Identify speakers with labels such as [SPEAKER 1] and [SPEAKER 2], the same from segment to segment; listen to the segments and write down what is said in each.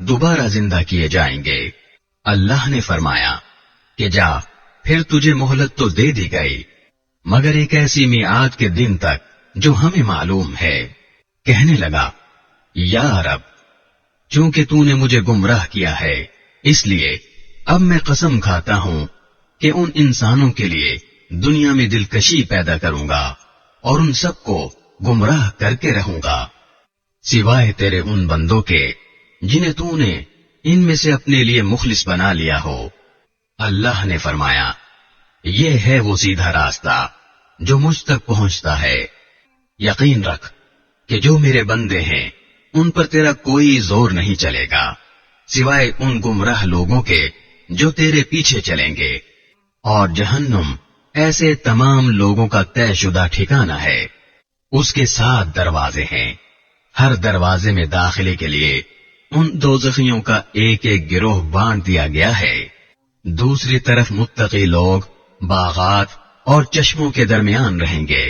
[SPEAKER 1] دوبارہ زندہ کیے جائیں گے۔ اللہ نے فرمایا کہ جا، پھر تجھے مہلت تو دے دی گئی، مگر ایک ایسی میعاد کے دن تک جو ہمیں معلوم ہے۔ کہنے لگا، یا رب، چونکہ تو نے مجھے گمراہ کیا ہے، اس لیے اب میں قسم کھاتا ہوں کہ ان انسانوں کے لیے دنیا میں دلکشی پیدا کروں گا اور ان سب کو گمراہ کر کے رہوں گا، سوائے تیرے ان بندوں کے جنہیں تو نے ان میں سے اپنے لیے مخلص بنا لیا ہو۔ اللہ نے فرمایا، یہ ہے وہ سیدھا راستہ جو مجھ تک پہنچتا ہے۔ یقین رکھ کہ جو میرے بندے ہیں ان پر تیرا کوئی زور نہیں چلے گا، سوائے ان گمراہ لوگوں کے جو تیرے پیچھے چلیں گے، اور جہنم ایسے تمام لوگوں کا طے شدہ ٹھکانہ ہے۔ اس کے 7 دروازے ہیں، ہر دروازے میں داخلے کے لیے ان دوزخیوں کا ایک ایک گروہ بانٹ دیا گیا ہے۔ دوسری طرف متقی لوگ باغات اور چشموں کے درمیان رہیں گے۔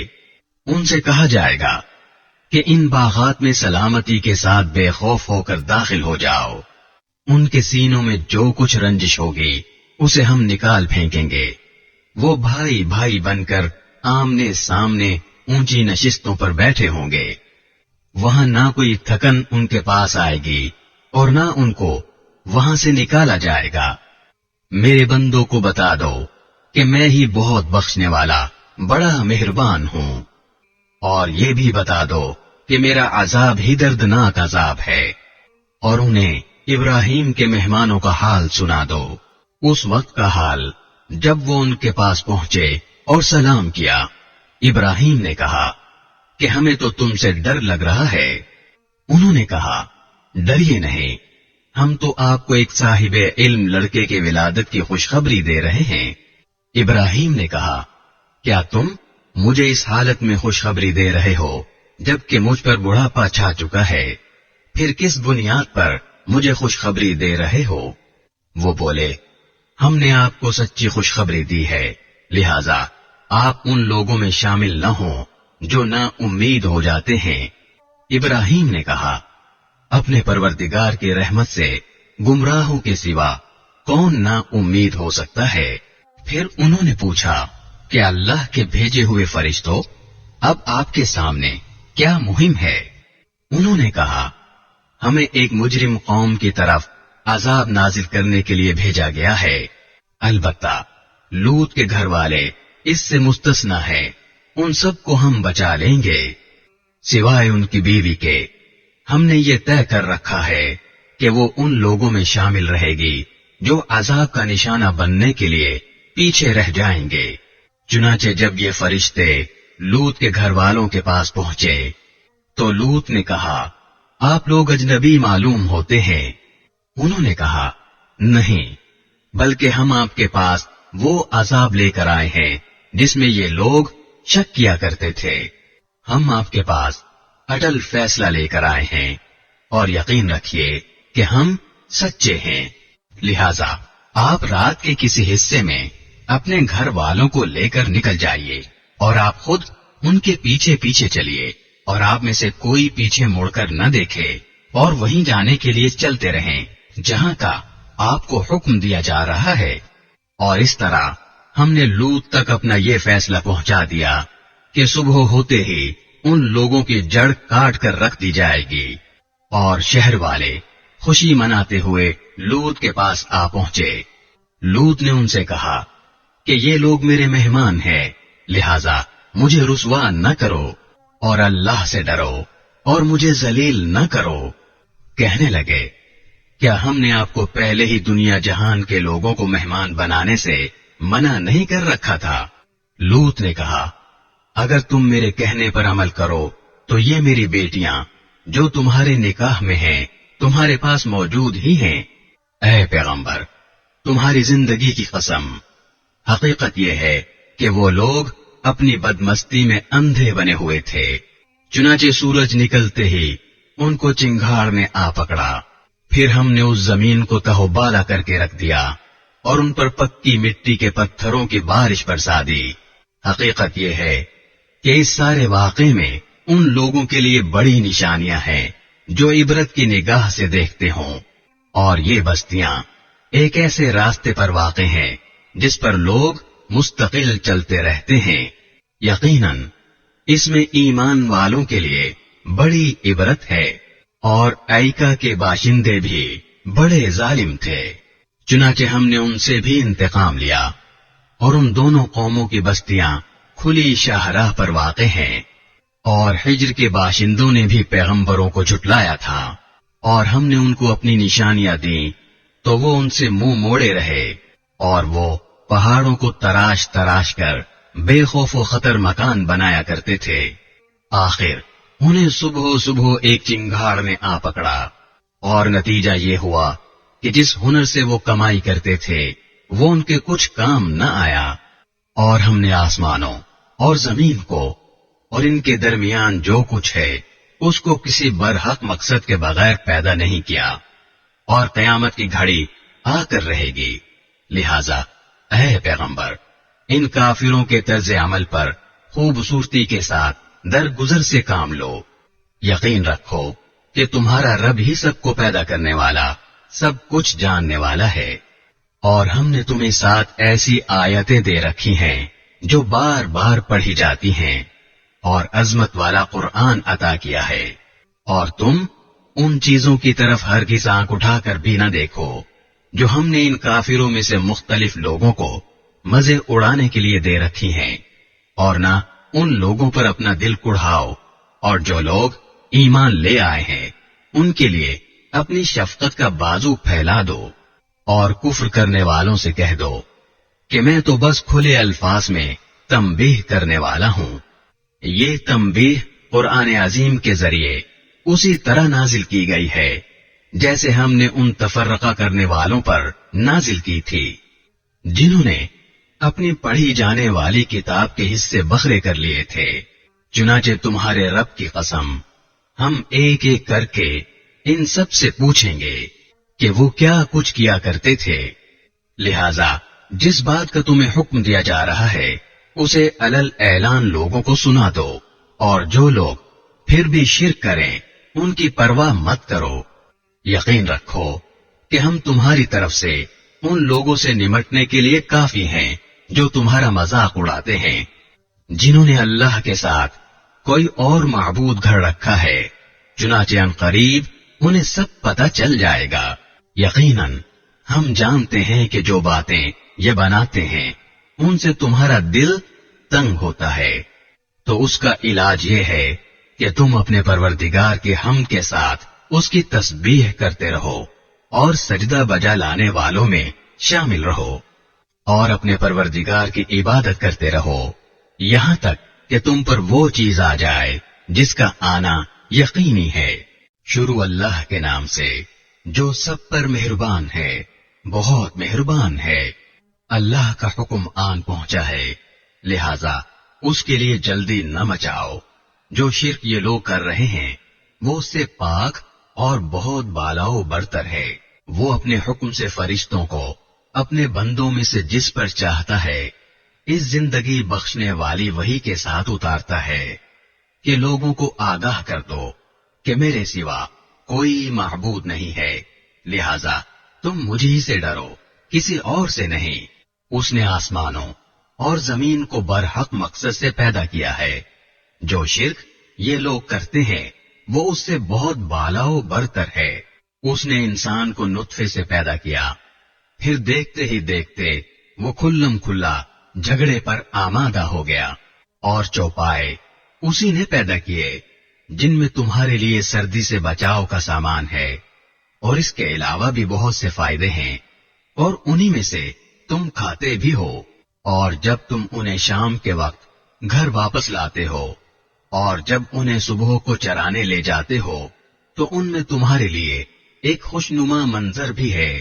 [SPEAKER 1] ان سے کہا جائے گا کہ ان باغات میں سلامتی کے ساتھ بے خوف ہو کر داخل ہو جاؤ۔ ان کے سینوں میں جو کچھ رنجش ہوگی اسے ہم نکال پھینکیں گے۔ وہ بھائی بھائی بن کر آمنے سامنے اونچی نشستوں پر بیٹھے ہوں گے۔ وہاں نہ کوئی تھکن ان کے پاس آئے گی اور نہ ان کو وہاں سے نکالا جائے گا۔ میرے بندوں کو بتا دو کہ میں ہی بہت بخشنے والا بڑا مہربان ہوں، اور یہ بھی بتا دو کہ میرا عذاب ہی دردناک عذاب ہے۔ اور انہیں ابراہیم کے مہمانوں کا حال سنا دو، اس وقت کا حال جب وہ ان کے پاس پہنچے اور سلام کیا۔ ابراہیم نے کہا کہ ہمیں تو تم سے ڈر لگ رہا ہے۔ انہوں نے کہا، ڈریے نہیں، ہم تو آپ کو ایک صاحب علم لڑکے کے ولادت کی خوشخبری دے رہے ہیں۔ ابراہیم نے کہا، کیا تم مجھے اس حالت میں خوشخبری دے رہے ہو جبکہ مجھ پر بڑھاپا چھا چکا ہے؟ پھر کس بنیاد پر مجھے خوشخبری دے رہے ہو؟ وہ بولے، ہم نے آپ کو سچی خوشخبری دی ہے، لہذا آپ ان لوگوں میں شامل نہ ہوں جو نا امید ہو جاتے ہیں۔ ابراہیم نے کہا، اپنے پروردگار کی رحمت سے گمراہوں کے سوا کون نا امید ہو سکتا ہے؟ پھر انہوں نے پوچھا کہ اللہ کے بھیجے ہوئے فرشتوں، اب آپ کے سامنے کیا مہم ہے؟ انہوں نے کہا، ہمیں ایک مجرم قوم کی طرف عذاب نازل کرنے کے لیے بھیجا گیا ہے، البتہ لوط کے گھر والے اس سے مستثنا ہیں، ان سب کو ہم بچا لیں گے سوائے ان کی بیوی کے۔ ہم نے یہ طے کر رکھا ہے کہ وہ ان لوگوں میں شامل رہے گی جو عذاب کا نشانہ بننے کے لیے پیچھے رہ جائیں گے۔ چنانچہ جب یہ فرشتے لوط کے گھر والوں کے پاس پہنچے تو لوط نے کہا، آپ لوگ اجنبی معلوم ہوتے ہیں۔ انہوں نے کہا، نہیں، بلکہ ہم آپ کے پاس وہ عذاب لے کر آئے ہیں جس میں یہ لوگ شک کیا کرتے تھے۔ ہم آپ کے پاس اٹل فیصلہ لے کر آئے ہیں، اور یقین رکھیے کہ ہم سچے ہیں، لہذا آپ رات کے کسی حصے میں اپنے گھر والوں کو لے کر نکل جائیے، اور آپ خود ان کے پیچھے پیچھے چلیے، اور آپ میں سے کوئی پیچھے مڑ کر نہ دیکھے، اور وہیں جانے کے لیے چلتے رہیں جہاں کا آپ کو حکم دیا جا رہا ہے۔ اور اس طرح ہم نے لوط تک اپنا یہ فیصلہ پہنچا دیا کہ صبح ہوتے ہی ان لوگوں کی جڑ کاٹ کر رکھ دی جائے گی۔ اور شہر والے خوشی مناتے ہوئے لوط کے پاس آ پہنچے۔ لوط نے ان سے کہا کہ یہ لوگ میرے مہمان ہیں، لہذا مجھے رسوا نہ کرو، اور اللہ سے ڈرو اور مجھے ذلیل نہ کرو۔ کہنے لگے، کیا ہم نے آپ کو پہلے ہی دنیا جہان کے لوگوں کو مہمان بنانے سے منع نہیں کر رکھا تھا؟ لوط نے کہا، اگر تم میرے کہنے پر عمل کرو تو یہ میری بیٹیاں جو تمہارے نکاح میں ہیں تمہارے پاس موجود ہی ہیں۔ اے پیغمبر، تمہاری زندگی کی قسم، حقیقت یہ ہے کہ وہ لوگ اپنی بدمستی میں اندھے بنے ہوئے تھے۔ چنانچہ سورج نکلتے ہی ان کو چنگھاڑ نے آ پکڑا، پھر ہم نے اس زمین کو تہو بالا کر کے رکھ دیا اور ان پر پکی مٹی کے پتھروں کی بارش برسا دی۔ حقیقت یہ ہے کہ اس سارے واقعے میں ان لوگوں کے لیے بڑی نشانیاں ہیں جو عبرت کی نگاہ سے دیکھتے ہوں۔ اور یہ بستیاں ایک ایسے راستے پر واقع ہیں جس پر لوگ مستقل چلتے رہتے ہیں. یقیناً اس میں ایمان والوں کے لیے بڑی عبرت ہے. اور ایکا کے باشندے بھی بڑے ظالم تھے، چنانچہ ہم نے ان سے بھی انتقام لیا. اور ان دونوں قوموں کی بستیاں کھلی شاہراہ پر واقع ہیں. اور ہجر کے باشندوں نے بھی پیغمبروں کو جھٹلایا تھا، اور ہم نے ان کو اپنی نشانیاں دیں تو وہ ان سے منہ موڑے رہے. اور وہ پہاڑوں کو تراش تراش کر بے خوف و خطر مکان بنایا کرتے تھے. آخر انہیں صبح صبح ایک چنگھاڑ نے آ پکڑا، اور نتیجہ یہ ہوا کہ جس ہنر سے وہ کمائی کرتے تھے وہ ان کے کچھ کام نہ آیا. اور ہم نے آسمانوں اور زمین کو اور ان کے درمیان جو کچھ ہے اس کو کسی برحق مقصد کے بغیر پیدا نہیں کیا. اور قیامت کی گھڑی آ کر رہے گی. لہذا اے پیغمبر، ان کافروں کے طرز عمل پر خوبصورتی کے ساتھ درگزر سے کام لو. یقین رکھو کہ تمہارا رب ہی سب کو پیدا کرنے والا، سب کچھ جاننے والا ہے. اور ہم نے تمہیں ساتھ ایسی آیتیں دے رکھی ہیں جو بار بار پڑھی جاتی ہیں، اور عظمت والا قرآن عطا کیا ہے. اور تم ان چیزوں کی طرف ہرگز آنکھ اٹھا کر بھی نہ دیکھو جو ہم نے ان کافروں میں سے مختلف لوگوں کو مزے اڑانے کے لیے دے رکھی ہیں. اور نہ ان لوگوں پر اپنا دل کڑھاؤ. اور جو لوگ ایمان لے آئے ہیں ان کے لیے اپنی شفقت کا بازو پھیلا دو. اور کفر کرنے والوں سے کہہ دو کہ میں تو بس کھلے الفاظ میں تنبیہ کرنے والا ہوں. یہ تنبیہ قرآن عظیم کے ذریعے اسی طرح نازل کی گئی ہے جیسے ہم نے ان تفرقہ کرنے والوں پر نازل کی تھی جنہوں نے اپنی پڑھی جانے والی کتاب کے حصے بکھرے کر لیے تھے. چنانچہ تمہارے رب کی قسم ہم ایک ایک کر کے ان سب سے پوچھیں گے کہ وہ کیا کچھ کیا کرتے تھے. لہذا جس بات کا تمہیں حکم دیا جا رہا ہے اسے علل اعلان لوگوں کو سنا دو. اور جو لوگ پھر بھی شرک کریں ان کی پرواہ مت کرو. یقین رکھو کہ ہم تمہاری طرف سے ان لوگوں سے نمٹنے کے لیے کافی ہیں جو تمہارا مذاق اڑاتے ہیں، جنہوں نے اللہ کے ساتھ کوئی اور معبود گھڑ رکھا ہے. چنانچہ ان قریب انہیں سب پتہ چل جائے گا. یقیناً ہم جانتے ہیں کہ جو باتیں یہ بناتے ہیں ان سے تمہارا دل تنگ ہوتا ہے، تو اس کا علاج یہ ہے کہ تم اپنے پروردگار کے حمد کے ساتھ اس کی تسبیح کرتے رہو اور سجدہ بجا لانے والوں میں شامل رہو، اور اپنے پروردگار کی عبادت کرتے رہو یہاں تک کہ تم پر وہ چیز آ جائے جس کا آنا یقینی ہے. شروع اللہ کے نام سے جو سب پر مہربان ہے، بہت مہربان ہے. اللہ کا حکم آن پہنچا ہے، لہذا اس کے لیے جلدی نہ مچاؤ. جو شرک یہ لوگ کر رہے ہیں وہ اس سے پاک اور بہت بالاؤ برتر ہے. وہ اپنے حکم سے فرشتوں کو اپنے بندوں میں سے جس پر چاہتا ہے اس زندگی بخشنے والی وحی کے ساتھ اتارتا ہے کہ لوگوں کو آگاہ کر دو کہ میرے سوا کوئی معبود نہیں ہے، لہذا تم مجھے سے ڈرو، کسی اور سے نہیں. اس نے آسمانوں اور زمین کو برحق مقصد سے پیدا کیا ہے. جو شرک یہ لوگ کرتے ہیں وہ اس سے بہت بالاؤ برتر ہے. اس نے انسان کو نطفے سے پیدا کیا، پھر دیکھتے ہی دیکھتے وہ کھلم کھلا جھگڑے پر آمادہ ہو گیا. اور چوپائے اسی نے پیدا کیے جن میں تمہارے لیے سردی سے بچاؤ کا سامان ہے، اور اس کے علاوہ بھی بہت سے فائدے ہیں، اور انہی میں سے تم کھاتے بھی ہو. اور جب تم انہیں شام کے وقت گھر واپس لاتے ہو اور جب انہیں صبح کو چرانے لے جاتے ہو تو ان میں تمہارے لیے ایک خوشنما منظر بھی ہے.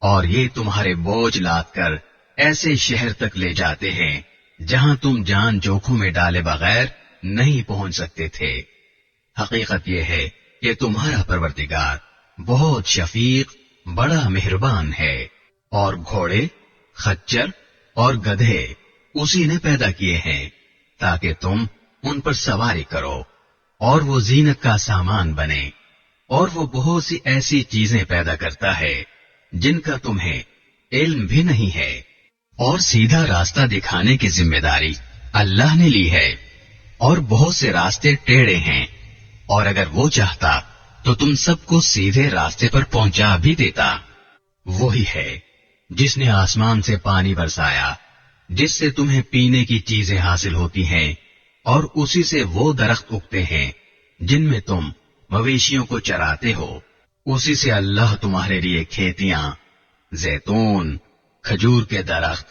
[SPEAKER 1] اور یہ تمہارے بوجھ لاد کر ایسے شہر تک لے جاتے ہیں جہاں تم جان جوکھوں میں ڈالے بغیر نہیں پہنچ سکتے تھے. حقیقت یہ ہے کہ تمہارا پروردگار بہت شفیق بڑا مہربان ہے. اور گھوڑے، خچر اور گدھے اسی نے پیدا کیے ہیں تاکہ تم ان پر سواری کرو اور وہ زینت کا سامان بنے. اور وہ بہت سی ایسی چیزیں پیدا کرتا ہے جن کا تمہیں علم بھی نہیں ہے، اور سیدھا راستہ دکھانے کی ذمہ داری اللہ نے لی ہے، اور بہت سے راستے ٹیڑھے ہیں، اور اگر وہ چاہتا تو تم سب کو سیدھے راستے پر پہنچا بھی دیتا۔ وہی ہے جس نے آسمان سے پانی برسایا جس سے تمہیں پینے کی چیزیں حاصل ہوتی ہیں، اور اسی سے وہ درخت اگتے ہیں جن میں تم مویشیوں کو چراتے ہو، اسی سے اللہ تمہارے لیے کھیتیاں، زیتون، کھجور کے درخت،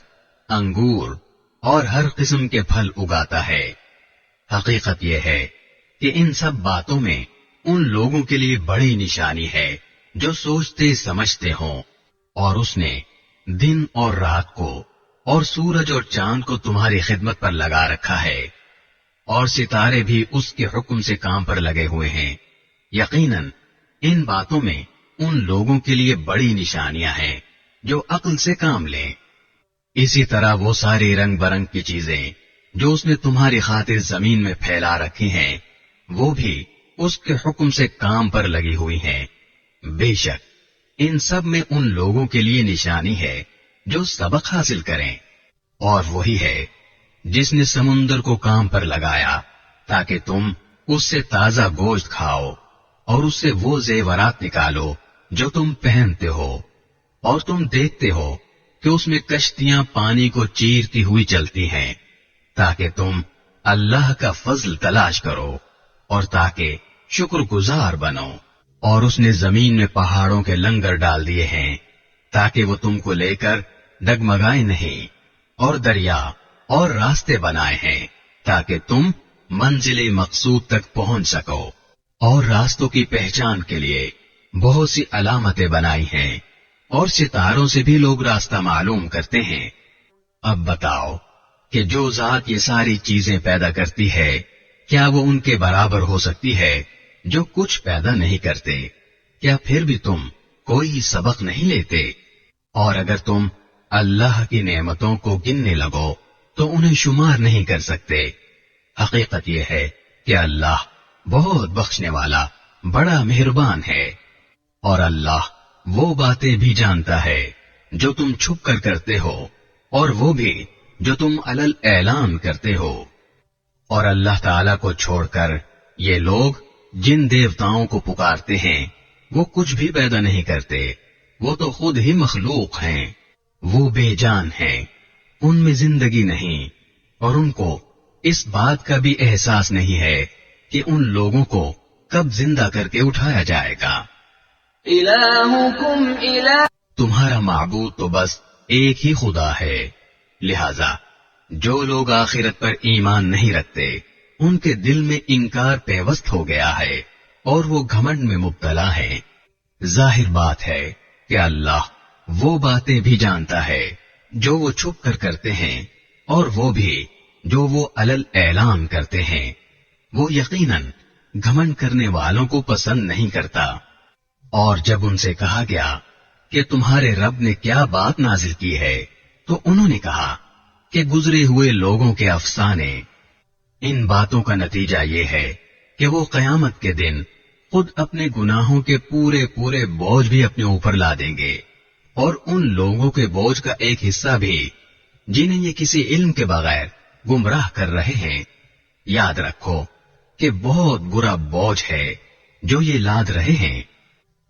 [SPEAKER 1] انگور اور ہر قسم کے پھل اگاتا ہے۔ حقیقت یہ ہے کہ ان سب باتوں میں ان لوگوں کے لیے بڑی نشانی ہے جو سوچتے سمجھتے ہوں، اور اس نے دن اور رات کو اور سورج اور چاند کو تمہاری خدمت پر لگا رکھا ہے، اور ستارے بھی اس کے حکم سے کام پر لگے ہوئے ہیں۔ یقیناً ان باتوں میں ان لوگوں کے لیے بڑی نشانیاں ہیں جو عقل سے کام لیں۔ اسی طرح وہ ساری رنگ برنگ کی چیزیں جو اس نے تمہاری خاطر زمین میں پھیلا رکھی ہیں، وہ بھی اس کے حکم سے کام پر لگی ہوئی ہیں۔ بے شک ان سب میں ان لوگوں کے لیے نشانی ہے جو سبق حاصل کریں، اور وہی ہے جس نے سمندر کو کام پر لگایا تاکہ تم اس سے تازہ گوشت کھاؤ، اور اس سے وہ زیورات نکالو جو تم پہنتے ہو، اور تم دیکھتے ہو کہ اس میں کشتیاں پانی کو چیرتی ہوئی چلتی ہیں، تاکہ تم اللہ کا فضل تلاش کرو اور تاکہ شکر گزار بنو۔ اور اس نے زمین میں پہاڑوں کے لنگر ڈال دیے ہیں تاکہ وہ تم کو لے کر ڈگمگائے نہیں، اور دریا اور راستے بنائے ہیں تاکہ تم منزل مقصود تک پہنچ سکو، اور راستوں کی پہچان کے لیے بہت سی علامتیں بنائی ہیں، اور ستاروں سے بھی لوگ راستہ معلوم کرتے ہیں۔ اب بتاؤ کہ جو ذات یہ ساری چیزیں پیدا کرتی ہے، کیا وہ ان کے برابر ہو سکتی ہے جو کچھ پیدا نہیں کرتے؟ کیا پھر بھی تم کوئی سبق نہیں لیتے؟ اور اگر تم اللہ کی نعمتوں کو گننے لگو تو انہیں شمار نہیں کر سکتے۔ حقیقت یہ ہے کہ اللہ بہت بخشنے والا بڑا مہربان ہے، اور اللہ وہ باتیں بھی جانتا ہے جو تم چھپ کر کرتے ہو، اور وہ بھی جو تم علل اعلان کرتے ہو۔ اور اللہ تعالیٰ کو چھوڑ کر یہ لوگ جن دیوتاؤں کو پکارتے ہیں وہ کچھ بھی پیدا نہیں کرتے، وہ تو خود ہی مخلوق ہیں، وہ بے جان ہیں، ان میں زندگی نہیں، اور ان کو اس بات کا بھی احساس نہیں ہے کہ ان لوگوں کو کب زندہ کر کے اٹھایا جائے گا۔
[SPEAKER 2] الہکم الہ،
[SPEAKER 1] تمہارا معبود تو بس ایک ہی خدا ہے، لہذا جو لوگ آخرت پر ایمان نہیں رکھتے ان کے دل میں انکار پیوست ہو گیا ہے اور وہ گھمنڈ میں مبتلا ہیں۔ ظاہر بات ہے کہ اللہ وہ باتیں بھی جانتا ہے جو وہ چھپ کر کرتے ہیں اور وہ بھی جو وہ علل اعلان کرتے ہیں۔ وہ یقیناً گھمنڈ کرنے والوں کو پسند نہیں کرتا۔ اور جب ان سے کہا گیا کہ تمہارے رب نے کیا بات نازل کی ہے تو انہوں نے کہا کہ گزرے ہوئے لوگوں کے افسانے۔ ان باتوں کا نتیجہ یہ ہے کہ وہ قیامت کے دن خود اپنے گناہوں کے پورے پورے بوجھ بھی اپنے اوپر لا دیں گے، اور ان لوگوں کے بوجھ کا ایک حصہ بھی جنہیں یہ کسی علم کے بغیر گمراہ کر رہے ہیں۔ یاد رکھو کہ بہت برا بوجھ ہے جو یہ لاد رہے ہیں۔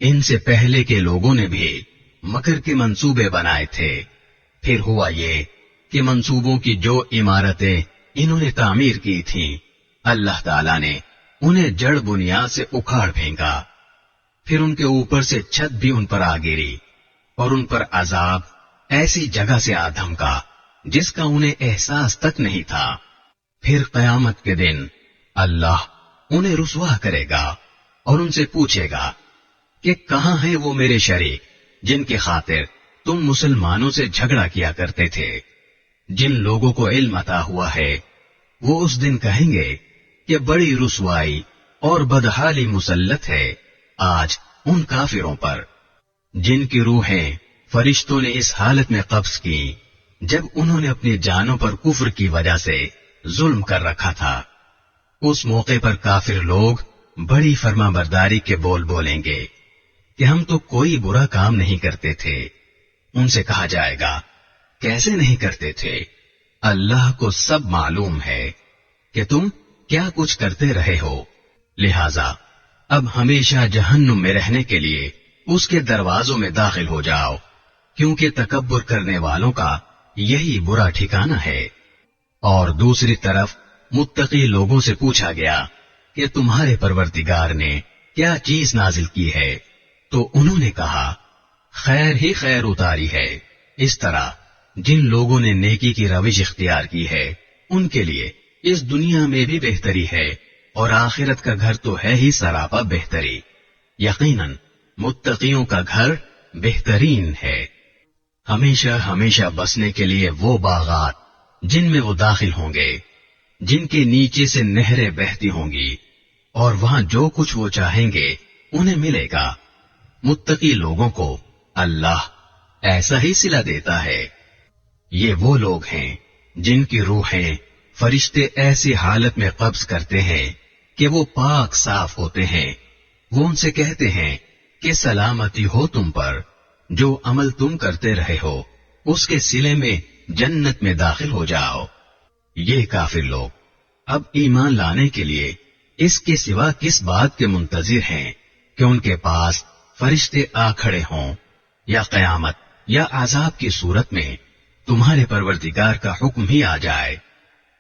[SPEAKER 1] ان سے پہلے کے لوگوں نے بھی مکر کے منصوبے بنائے تھے، پھر ہوا یہ کہ منصوبوں کی جو عمارتیں انہوں نے تعمیر کی تھیں اللہ تعالیٰ نے انہیں جڑ بنیاد سے اکھاڑ پھینکا، پھر ان کے اوپر سے چھت بھی ان پر آ گری، اور ان پر عذاب ایسی جگہ سے آ دھمکا جس کا انہیں احساس تک نہیں تھا۔ پھر قیامت کے دن اللہ انہیں رسوا کرے گا اور ان سے پوچھے گا کہ کہاں ہیں وہ میرے شریک جن کے خاطر تم مسلمانوں سے جھگڑا کیا کرتے تھے؟ جن لوگوں کو علم عطا ہوا ہے وہ اس دن کہیں گے کہ بڑی رسوائی اور بدحالی مسلط ہے آج ان کافروں پر جن کی روحیں فرشتوں نے اس حالت میں قبض کی جب انہوں نے اپنی جانوں پر کفر کی وجہ سے ظلم کر رکھا تھا۔ اس موقع پر کافر لوگ
[SPEAKER 2] بڑی فرمانبرداری کے بول بولیں گے کہ ہم تو کوئی برا کام نہیں کرتے تھے۔ ان سے کہا جائے گا کیسے نہیں کرتے تھے؟ اللہ کو سب معلوم ہے کہ تم کیا کچھ کرتے رہے ہو، لہذا اب ہمیشہ جہنم میں رہنے کے لیے اس کے دروازوں میں داخل ہو جاؤ، کیونکہ تکبر کرنے والوں کا یہی برا ٹھکانہ ہے۔ اور دوسری طرف متقی لوگوں سے پوچھا گیا کہ تمہارے پروردگار نے کیا چیز نازل کی ہے، تو انہوں نے کہا خیر ہی خیر اتاری ہے۔ اس طرح جن لوگوں نے نیکی کی روش اختیار کی ہے ان کے لیے اس دنیا میں بھی بہتری ہے، اور آخرت کا گھر تو ہے ہی سراپا بہتری۔ یقیناً متقیوں کا گھر بہترین ہے۔ ہمیشہ ہمیشہ بسنے کے لیے وہ باغات جن میں وہ داخل ہوں گے، جن کے نیچے سے نہریں بہتی ہوں گی، اور وہاں جو کچھ وہ چاہیں گے انہیں ملے گا۔ متقی لوگوں کو اللہ ایسا ہی صلہ دیتا ہے۔ یہ وہ لوگ ہیں جن کی روحیں فرشتے ایسی حالت میں قبض کرتے ہیں کہ وہ پاک صاف ہوتے ہیں۔ وہ ان سے کہتے ہیں کہ سلامتی ہو تم پر، جو عمل تم کرتے رہے ہو اس کے صلے میں جنت میں داخل ہو جاؤ۔ یہ کافر لوگ اب ایمان لانے کے لیے اس کے سوا کس بات کے منتظر ہیں کہ ان کے پاس فرشتے آ کھڑے ہوں، یا قیامت یا عذاب کی صورت میں تمہارے پروردگار کا حکم ہی آ جائے۔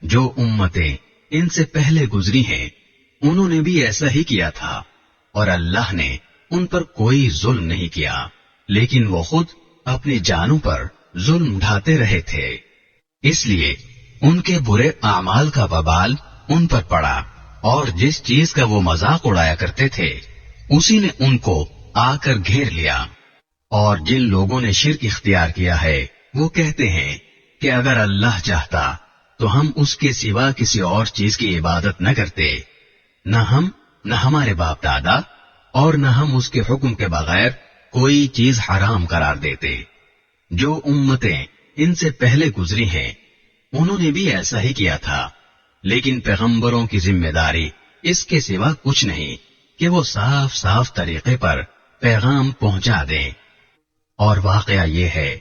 [SPEAKER 2] جو امتیں ان سے پہلے گزری ہیں انہوں نے بھی ایسا ہی کیا تھا، اور اللہ نے ان پر کوئی ظلم نہیں کیا، لیکن وہ خود اپنی جانوں پر ظلم ڈھاتے رہے تھے۔ اس لیے ان کے برے اعمال کا وبال ان پر پڑا، اور جس چیز کا وہ مذاق اڑایا کرتے تھے اسی نے ان کو آ کر گھیر لیا۔ اور جن لوگوں نے شرک اختیار کیا ہے وہ کہتے ہیں کہ اگر اللہ چاہتا تو ہم اس کے سوا کسی اور چیز کی عبادت نہ کرتے، نہ ہم نہ ہمارے باپ دادا، اور نہ ہم اس کے حکم کے بغیر کوئی چیز حرام قرار دیتے۔ جو امتیں ان سے پہلے گزری ہیں انہوں نے بھی ایسا ہی کیا تھا، لیکن پیغمبروں کی ذمہ داری اس کے سوا کچھ نہیں کہ وہ صاف صاف طریقے پر پیغام پہنچا دیں۔ اور واقعہ یہ ہے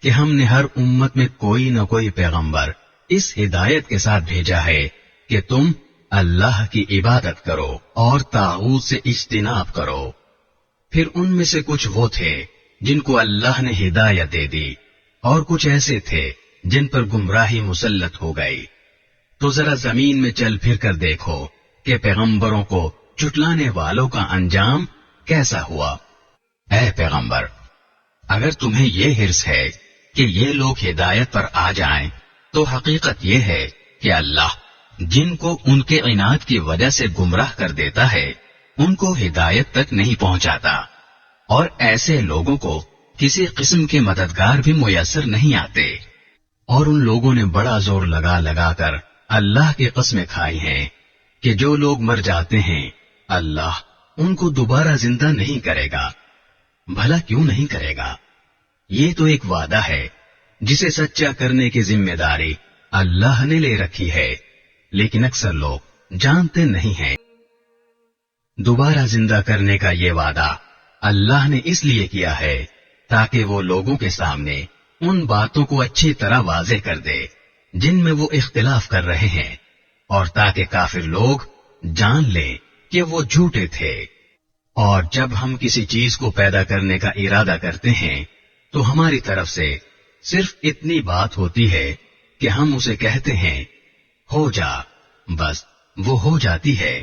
[SPEAKER 2] کہ ہم نے ہر امت میں کوئی نہ کوئی پیغمبر اس ہدایت کے ساتھ بھیجا ہے کہ تم اللہ کی عبادت کرو اور طاغوت سے اجتناب کرو۔ پھر ان میں سے کچھ وہ تھے جن کو اللہ نے ہدایت دے دی، اور کچھ ایسے تھے جن پر گمراہی مسلط ہو گئی۔ تو ذرا زمین میں چل پھر کر دیکھو کہ پیغمبروں کو جھٹلانے والوں کا انجام کیسا ہوا۔ اے پیغمبر، اگر تمہیں یہ حرص ہے کہ یہ لوگ ہدایت پر آ جائیں تو حقیقت یہ ہے کہ اللہ جن کو ان کے عناد کی وجہ سے گمراہ کر دیتا ہے ان کو ہدایت تک نہیں پہنچاتا، اور ایسے لوگوں کو کسی قسم کے مددگار بھی میسر نہیں آتے۔ اور ان لوگوں نے بڑا زور لگا لگا کر اللہ کی قسمیں کھائی ہیں کہ جو لوگ مر جاتے ہیں اللہ ان کو دوبارہ زندہ نہیں کرے گا۔ بھلا کیوں نہیں کرے گا؟ یہ تو ایک وعدہ ہے جسے سچا کرنے کی ذمہ داری اللہ نے لے رکھی ہے، لیکن اکثر لوگ جانتے نہیں ہیں۔ دوبارہ زندہ کرنے کا یہ وعدہ اللہ نے اس لیے کیا ہے تاکہ وہ لوگوں کے سامنے ان باتوں کو اچھی طرح واضح کر دے جن میں وہ اختلاف کر رہے ہیں، اور تاکہ کافر لوگ جان لیں کہ وہ جھوٹے تھے۔ اور جب ہم کسی چیز کو پیدا کرنے کا ارادہ کرتے ہیں تو ہماری طرف سے صرف اتنی بات ہوتی ہے کہ ہم اسے کہتے ہیں ہو جا، بس وہ ہو جاتی ہے۔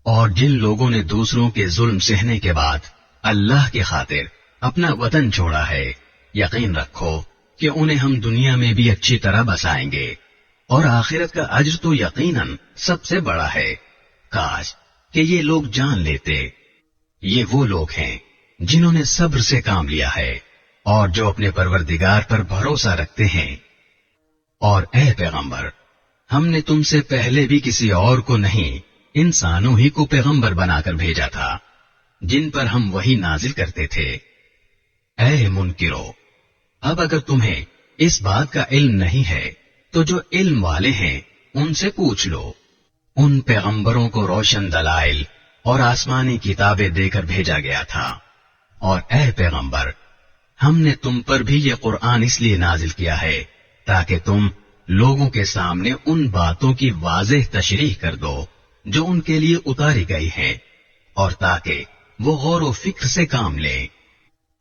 [SPEAKER 2] اور جن لوگوں نے دوسروں کے ظلم سہنے کے بعد اللہ کی خاطر اپنا وطن چھوڑا ہے، یقین رکھو کہ انہیں ہم دنیا میں بھی اچھی طرح بسائیں گے، اور آخرت کا اجر تو یقیناً سب سے بڑا ہے۔ کاش کہ یہ لوگ جان لیتے۔ یہ وہ لوگ ہیں جنہوں نے صبر سے کام لیا ہے اور جو اپنے پروردگار پر بھروسہ رکھتے ہیں۔ اور اے پیغمبر، ہم نے تم سے پہلے بھی کسی اور کو نہیں، انسانوں ہی کو پیغمبر بنا کر بھیجا تھا جن پر ہم وحی نازل کرتے تھے۔ اے منکرو، اب اگر تمہیں اس بات کا علم نہیں ہے تو جو علم والے ہیں ان سے پوچھ لو۔ ان پیغمبروں کو روشن دلائل اور آسمانی کتابیں دے کر بھیجا گیا تھا. اور اے پیغمبر، ہم نے تم پر بھی یہ قرآن اس لیے نازل کیا ہے تاکہ تم لوگوں کے سامنے ان باتوں کی واضح تشریح کر دو جو ان کے لیے اتاری گئی ہیں، اور تاکہ وہ غور و فکر سے کام لیں.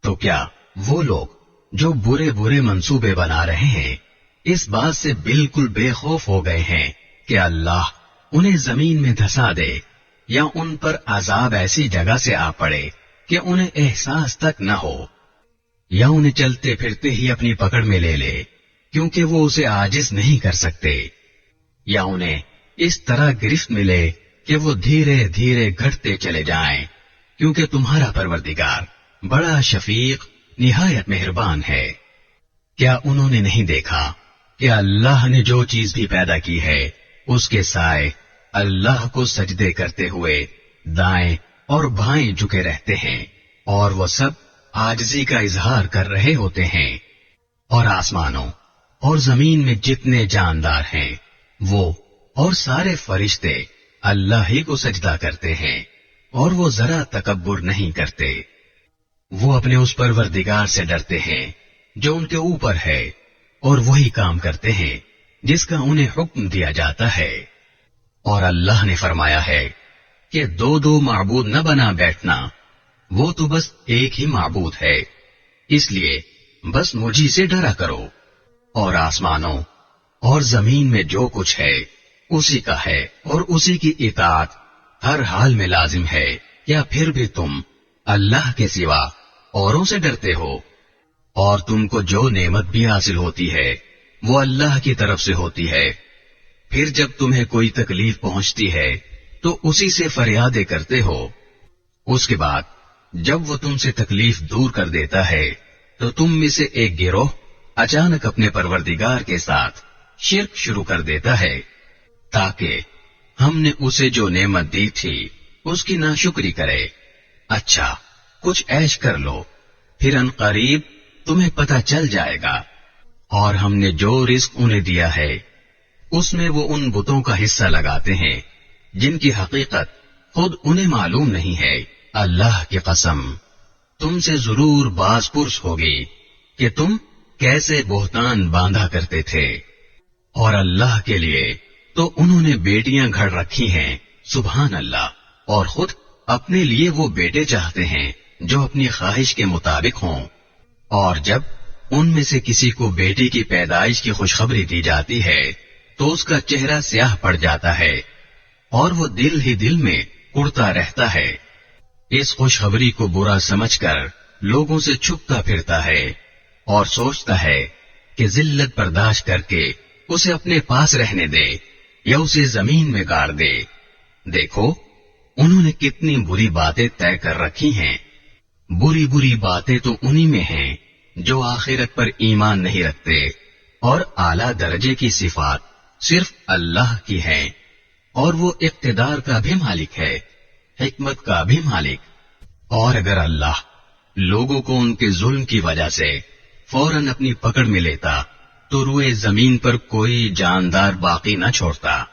[SPEAKER 2] تو کیا وہ لوگ جو برے برے منصوبے بنا رہے ہیں اس بات سے بالکل بے خوف ہو گئے ہیں کہ اللہ انہیں زمین میں دھسا دے یا ان پر عذاب ایسی جگہ سے آ پڑے کہ انہیں احساس تک نہ ہو، یا انہیں چلتے پھرتے ہی اپنی پکڑ میں لے لے کیونکہ وہ اسے عاجز نہیں کر سکتے، یا انہیں اس طرح گرفت ملے کہ وہ دھیرے دھیرے گھٹتے چلے جائیں، کیونکہ تمہارا پروردگار بڑا شفیق نہایت مہربان ہے. کیا انہوں نے نہیں دیکھا کہ اللہ نے جو چیز بھی پیدا کی ہے اس کے سائے اللہ کو سجدے کرتے ہوئے دائیں اور بائیں جھکے رہتے ہیں، اور وہ سب عاجزی کا اظہار کر رہے ہوتے ہیں. اور آسمانوں اور زمین میں جتنے جاندار ہیں وہ اور سارے فرشتے اللہ ہی کو سجدہ کرتے ہیں، اور وہ ذرا تکبر نہیں کرتے. وہ اپنے اس پروردگار سے ڈرتے ہیں جو ان کے اوپر ہے، اور وہی کام کرتے ہیں جس کا انہیں حکم دیا جاتا ہے. اور اللہ نے فرمایا ہے کہ دو دو معبود نہ بنا بیٹھنا، وہ تو بس ایک ہی معبود ہے، اس لیے بس مجھی سے ڈرا کرو. اور آسمانوں اور زمین میں جو کچھ ہے اسی کا ہے، اور اسی کی اطاعت ہر حال میں لازم ہے. یا پھر بھی تم اللہ کے سوا اوروں سے ڈرتے ہو؟ اور تم کو جو نعمت بھی حاصل ہوتی ہے وہ اللہ کی طرف سے ہوتی ہے. پھر جب تمہیں کوئی تکلیف پہنچتی ہے تو اسی سے فریادیں کرتے ہو. اس کے بعد جب وہ تم سے تکلیف دور کر دیتا ہے تو تم میں سے ایک گروہ اچانک اپنے پروردگار کے ساتھ شرک شروع کر دیتا ہے تاکہ ہم نے اسے جو نعمت دی تھی اس کی ناشکری کرے. اچھا کچھ عیش کر لو، پھر ان قریب تمہیں پتہ چل جائے گا. اور ہم نے جو رزق انہیں دیا ہے اس میں وہ ان بتوں کا حصہ لگاتے ہیں جن کی حقیقت خود انہیں معلوم نہیں ہے. اللہ کی قسم تم سے ضرور باز پرس ہوگی کہ تم کیسے بہتان باندھا کرتے تھے. اور اللہ کے لیے تو انہوں نے بیٹیاں گھڑ رکھی ہیں، سبحان اللہ، اور خود اپنے لیے وہ بیٹے چاہتے ہیں جو اپنی خواہش کے مطابق ہوں. اور جب ان میں سے کسی کو بیٹی کی پیدائش کی خوشخبری دی جاتی ہے تو اس کا چہرہ سیاہ پڑ جاتا ہے اور وہ دل ہی دل میں اڑتا رہتا ہے. اس خوشخبری کو برا سمجھ کر لوگوں سے چھپتا پھرتا ہے اور سوچتا ہے کہ ذلت برداشت کر کے اسے اپنے پاس رہنے دے یا اسے زمین میں گاڑ دے. دیکھو انہوں نے کتنی بری باتیں طے کر رکھی ہیں. بری بری باتیں تو انہی میں ہیں جو آخرت پر ایمان نہیں رکھتے، اور اعلیٰ درجے کی صفات صرف اللہ کی ہیں، اور وہ اقتدار کا بھی مالک ہے، حکمت کا بھی مالک. اور اگر اللہ لوگوں کو ان کے ظلم کی وجہ سے فوراً اپنی پکڑ میں لیتا تو روئے زمین پر کوئی جاندار باقی نہ چھوڑتا،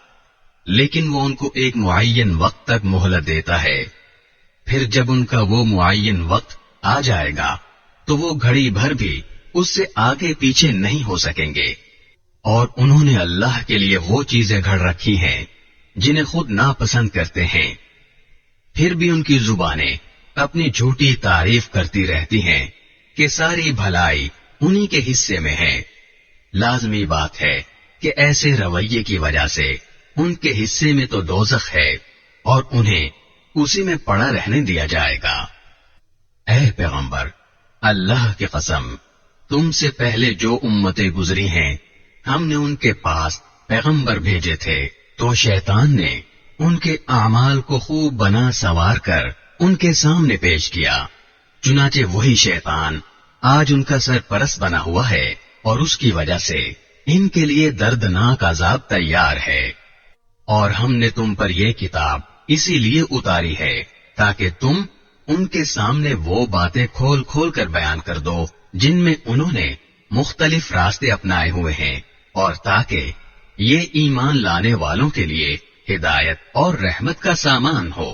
[SPEAKER 2] لیکن وہ ان کو ایک معین وقت تک مہلت دیتا ہے. پھر جب ان کا وہ معین وقت آ جائے گا تو وہ گھڑی بھر بھی اس سے آگے پیچھے نہیں ہو سکیں گے. اور انہوں نے اللہ کے لیے وہ چیزیں گھڑ رکھی ہیں جنہیں خود ناپسند کرتے ہیں. پھر بھی ان کی زبانیں اپنی جھوٹی تعریف کرتی رہتی ہیں کہ ساری بھلائی انہی کے حصے میں ہے. لازمی بات ہے کہ ایسے رویے کی وجہ سے ان کے حصے میں تو دوزخ ہے اور انہیں اسی میں پڑا رہنے دیا جائے گا. اے پیغمبر، اللہ کی قسم تم سے پہلے جو امتیں گزری ہیں ہم نے ان کے پاس پیغمبر بھیجے تھے تو شیطان نے ان کے اعمال کو خوب بنا سنوار کر ان کے سامنے پیش کیا. چنانچہ وہی شیطان آج ان کا سرپرست بنا ہوا ہے اور اس کی وجہ سے ان کے لیے دردناک عذاب تیار ہے. اور ہم نے تم پر یہ کتاب اسی لیے اتاری ہے تاکہ تم ان کے سامنے وہ باتیں کھول کھول کر بیان کر دو جن میں انہوں نے مختلف راستے اپنائے ہوئے ہیں، اور تاکہ یہ ایمان لانے والوں کے لیے ہدایت اور رحمت کا سامان ہو.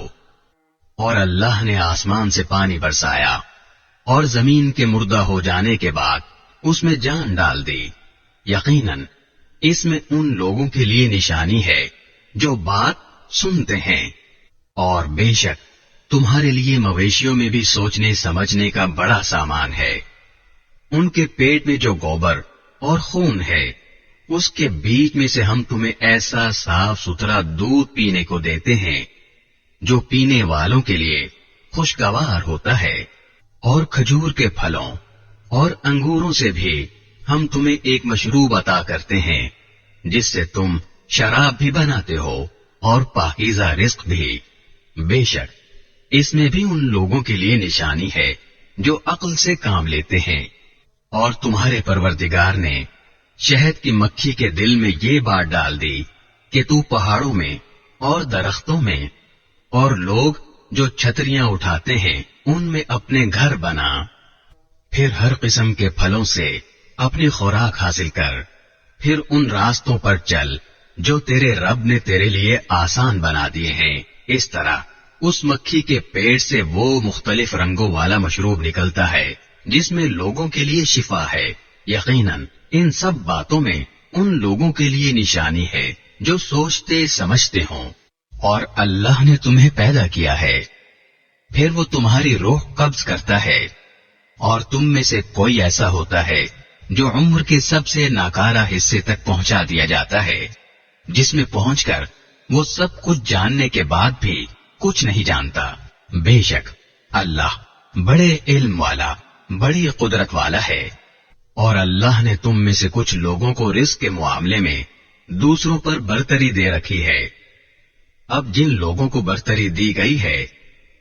[SPEAKER 2] اور اللہ نے آسمان سے پانی برسایا اور زمین کے مردہ ہو جانے کے بعد اس میں جان ڈال دی، یقیناً اس میں ان لوگوں کے لیے نشانی ہے جو بات سنتے ہیں، اور بے شک تمہارے لیے مویشیوں میں بھی سوچنے سمجھنے کا بڑا سامان ہے۔ ان کے پیٹ میں جو گوبر اور خون ہے اس کے بیچ میں سے ہم تمہیں ایسا صاف ستھرا دودھ پینے کو دیتے ہیں جو پینے والوں کے لیے خوشگوار ہوتا ہے، اور کھجور کے پھلوں اور انگوروں سے بھی ہم تمہیں ایک مشروب عطا کرتے ہیں جس سے تم شراب بھی بناتے ہو اور پاکیزہ رزق بھی۔ بے شک اس میں بھی ان لوگوں کے لیے نشانی ہے جو عقل سے کام لیتے ہیں۔ اور تمہارے پروردگار نے شہد کی مکھی کے دل میں یہ بات ڈال دی کہ تو پہاڑوں میں اور درختوں میں اور لوگ جو چھتریاں اٹھاتے ہیں ان میں اپنے گھر بنا، پھر ہر قسم کے پھلوں سے اپنی خوراک حاصل کر، پھر ان راستوں پر چل جو تیرے رب نے تیرے لیے آسان بنا دیے ہیں۔ اس طرح اس مکھی کے پیٹ سے وہ مختلف رنگوں والا مشروب نکلتا ہے جس میں لوگوں کے لیے شفا ہے۔ یقیناً ان سب باتوں میں ان لوگوں کے لیے نشانی ہے جو سوچتے سمجھتے ہوں۔ اور اللہ نے تمہیں پیدا کیا ہے، پھر وہ تمہاری روح قبض کرتا ہے، اور تم میں سے کوئی ایسا ہوتا ہے جو عمر کے سب سے ناکارہ حصے تک پہنچا دیا جاتا ہے، جس میں پہنچ کر وہ سب کچھ جاننے کے بعد بھی کچھ نہیں جانتا۔ بے شک اللہ بڑے علم والا، بڑی قدرت والا ہے۔ اور اللہ نے تم میں سے کچھ لوگوں کو رزق کے معاملے میں دوسروں پر برتری دے رکھی ہے۔ اب جن لوگوں کو برتری دی گئی ہے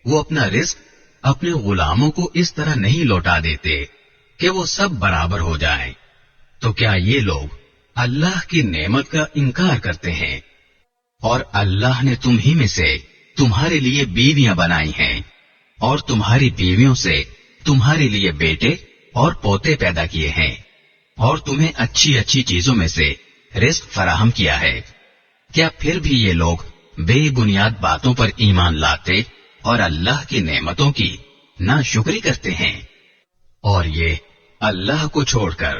[SPEAKER 2] وہ اپنا رزق اپنے غلاموں کو اس طرح نہیں لوٹا دیتے کہ وہ سب برابر ہو جائیں، تو کیا یہ لوگ اللہ کی نعمت کا انکار کرتے ہیں؟ اور اللہ نے تم ہی میں سے تمہارے لیے بیویاں بنائی ہیں، اور تمہاری بیویوں سے تمہارے لیے بیٹے اور پوتے پیدا کیے ہیں، اور تمہیں اچھی اچھی چیزوں میں سے رزق فراہم کیا ہے۔ کیا پھر بھی یہ لوگ بے بنیاد باتوں پر ایمان لاتے اور اللہ کی نعمتوں کی ناشکری کرتے ہیں؟ اور یہ اللہ کو چھوڑ کر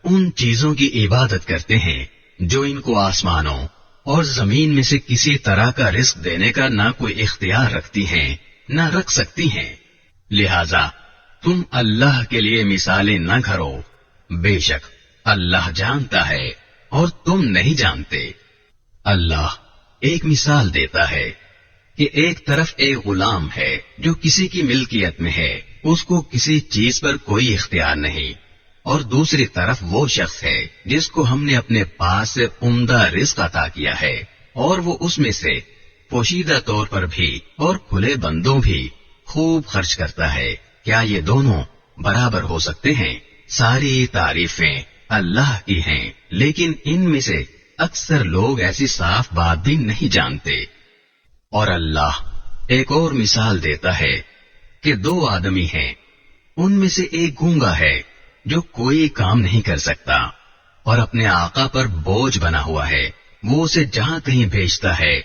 [SPEAKER 2] ان چیزوں کی عبادت کرتے ہیں جو ان کو آسمانوں اور زمین میں سے کسی طرح کا رزق دینے کا نہ کوئی اختیار رکھتی ہیں نہ رکھ سکتی ہیں، لہذا تم اللہ کے لیے مثالیں نہ گھڑو، بے شک اللہ جانتا ہے اور تم نہیں جانتے۔ اللہ ایک مثال دیتا ہے کہ ایک طرف ایک غلام ہے جو کسی کی ملکیت میں ہے، اس کو کسی چیز پر کوئی اختیار نہیں، اور دوسری طرف وہ شخص ہے جس کو ہم نے اپنے پاس سے عمدہ رزق عطا کیا ہے، اور وہ اس میں سے پوشیدہ طور پر بھی اور کھلے بندوں بھی خوب خرچ کرتا ہے۔ کیا یہ دونوں برابر ہو سکتے ہیں؟ ساری تعریفیں اللہ کی ہیں، لیکن ان میں سے اکثر لوگ ایسی صاف بات بھی نہیں جانتے۔ اور اللہ ایک اور مثال دیتا ہے کہ دو آدمی ہیں، ان میں سے ایک گونگا ہے جو کوئی کام نہیں کر سکتا اور اپنے آقا پر بوجھ بنا ہوا ہے، وہ اسے جہاں کہیں بھیجتا ہے